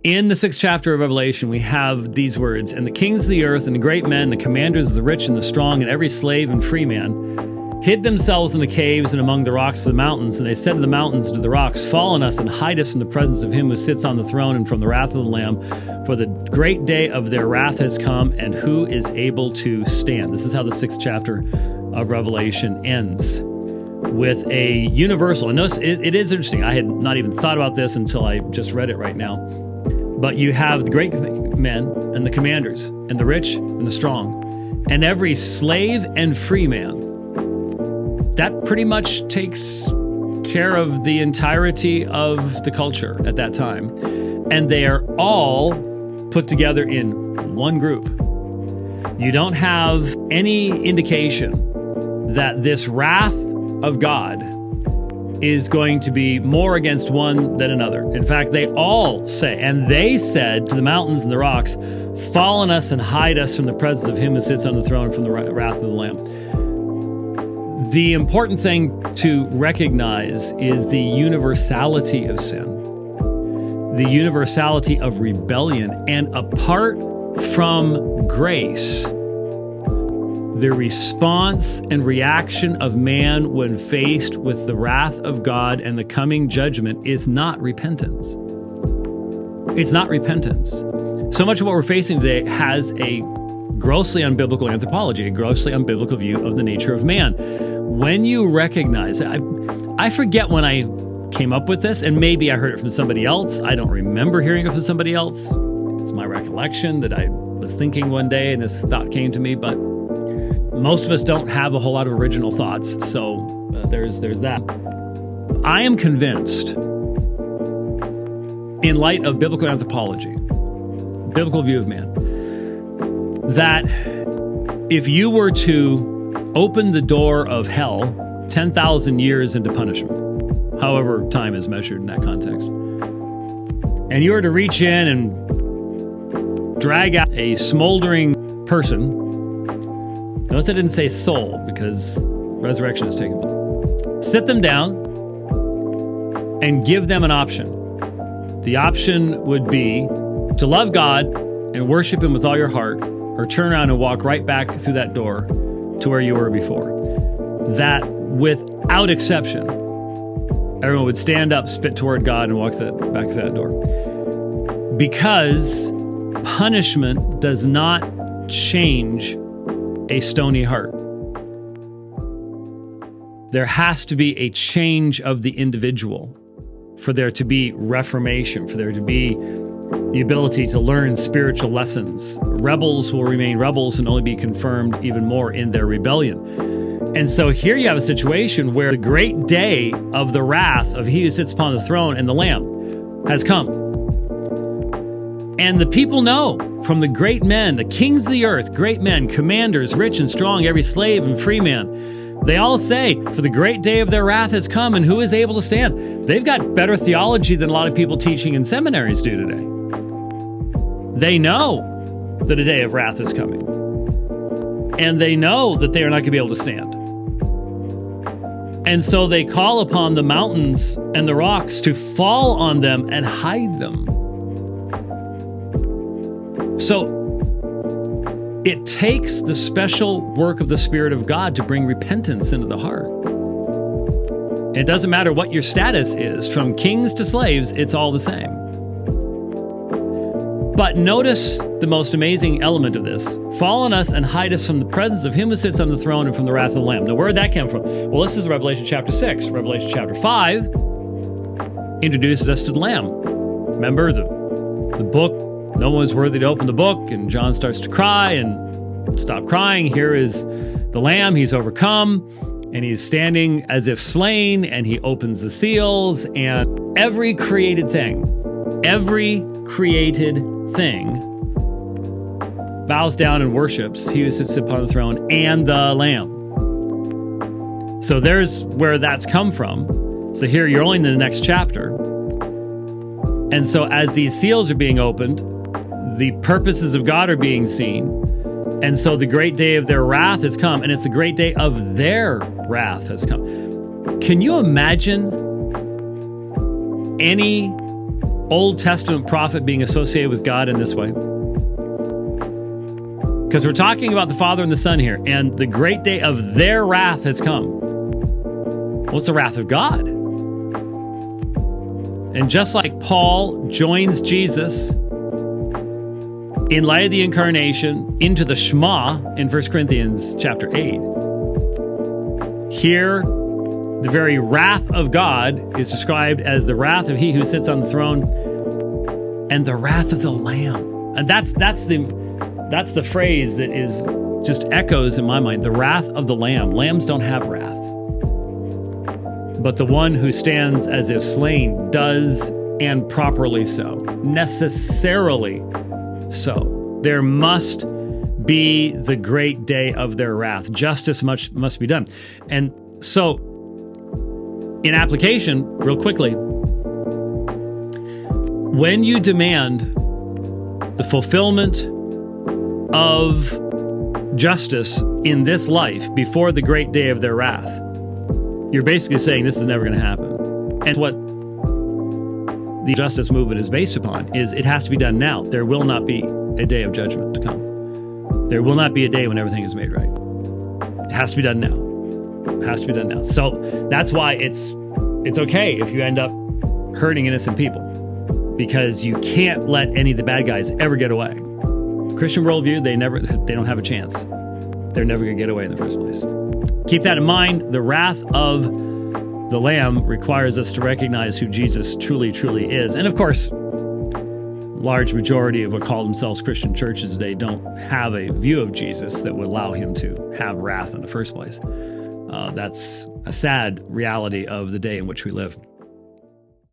In the 6th chapter of Revelation, we have these words, "And the kings of the earth and the great men, the commanders of the rich and the strong, and every slave and free man, hid themselves in the caves and among the rocks of the mountains. And they said to the mountains and to the rocks, Fall on us and hide us from the presence of him who sits on the throne and from the wrath of the Lamb. For the great day of their wrath has come, and who is able to stand?" This is how the 6th chapter of Revelation ends, with a universal. And notice, it is interesting. I had not even thought about this until I just read it right now. But you have the great men and the commanders and the rich and the strong and every slave and free man. That pretty much takes care of the entirety of the culture at that time. And they are all put together in one group. You don't have any indication that this wrath of God is going to be more against one than another. In fact, they all say, and they said to the mountains and the rocks, Fall on us and hide us from the presence of him who sits on the throne and from the wrath of the Lamb. The important thing to recognize is the universality of sin, the universality of rebellion, and apart from grace, the response and reaction of man when faced with the wrath of God and the coming judgment is not repentance. It's not repentance. So much of what we're facing today has a grossly unbiblical anthropology, a grossly unbiblical view of the nature of man. When you recognize it, I forget when I came up with this, and maybe I heard it from somebody else. I don't remember hearing it from somebody else. It's my recollection that I was thinking one day and this thought came to me, but most of us don't have a whole lot of original thoughts, so there's that. I am convinced, in light of biblical anthropology, biblical view of man, that if you were to open the door of hell 10,000 years into punishment, however time is measured in that context, and you were to reach in and drag out a smoldering person. Notice I didn't say soul, because resurrection has taken place. Sit them down and give them an option. The option would be to love God and worship him with all your heart, or turn around and walk right back through that door to where you were before. That, without exception, everyone would stand up, spit toward God, and walk back through that door. Because punishment does not change a stony heart. There has to be a change of the individual for there to be reformation, for there to be the ability to learn spiritual lessons. Rebels will remain rebels and only be confirmed even more in their rebellion. And so here you have a situation where the great day of the wrath of he who sits upon the throne and the Lamb has come. And the people know, from the great men, the kings of the earth, great men, commanders, rich and strong, every slave and free man, they all say, for the great day of their wrath has come, and who is able to stand? They've got better theology than a lot of people teaching in seminaries do today. They know that a day of wrath is coming. And they know that they are not going to be able to stand. And so they call upon the mountains and the rocks to fall on them and hide them. So it takes the special work of the Spirit of God to bring repentance into the heart. It doesn't matter what your status is, from kings to slaves, it's all the same. But notice the most amazing element of this. Fall on us and hide us from the presence of him who sits on the throne and from the wrath of the Lamb. Now, where did that come from? Well, this is Revelation chapter 6. Revelation chapter 5 introduces us to the Lamb. Remember the book, no one was worthy to open the book, and John starts to cry and stop crying. Here is the Lamb. He's overcome, and he's standing as if slain, and he opens the seals, and every created thing bows down and worships he who sits upon the throne and the Lamb. So there's where that's come from. So here you're only in the next chapter. And so as these seals are being opened, the purposes of God are being seen. And so the great day of their wrath has come, and it's the great day of their wrath has come. Can you imagine any Old Testament prophet being associated with God in this way? Because we're talking about the Father and the Son here, and the great day of their wrath has come. Well, it's the wrath of God. And just like Paul joins Jesus in light of the incarnation into the Shema in 1 Corinthians chapter 8, here the very wrath of God is described as the wrath of he who sits on the throne and the wrath of the Lamb. And that's the phrase that is just echoes in my mind. The wrath of the Lamb. Lambs don't have wrath. But the one who stands as if slain does, and properly so. Necessarily so. There must be the great day of their wrath. Justice must be done. And so, in application, real quickly, when you demand the fulfillment of justice in this life before the great day of their wrath, you're basically saying this is never going to happen. And what the justice movement is based upon is it has to be done now. There will not be a day of judgment to come. There will not be a day when everything is made right. It has to be done now. It has to be done now. So that's why it's okay if you end up hurting innocent people, because you can't let any of the bad guys ever get away. Christian worldview, they don't have a chance. They're never going to get away in the first place. Keep that in mind. The wrath of the Lamb requires us to recognize who Jesus truly, truly is. And of course, large majority of what call themselves Christian churches today don't have a view of Jesus that would allow him to have wrath in the first place. That's a sad reality of the day in which we live.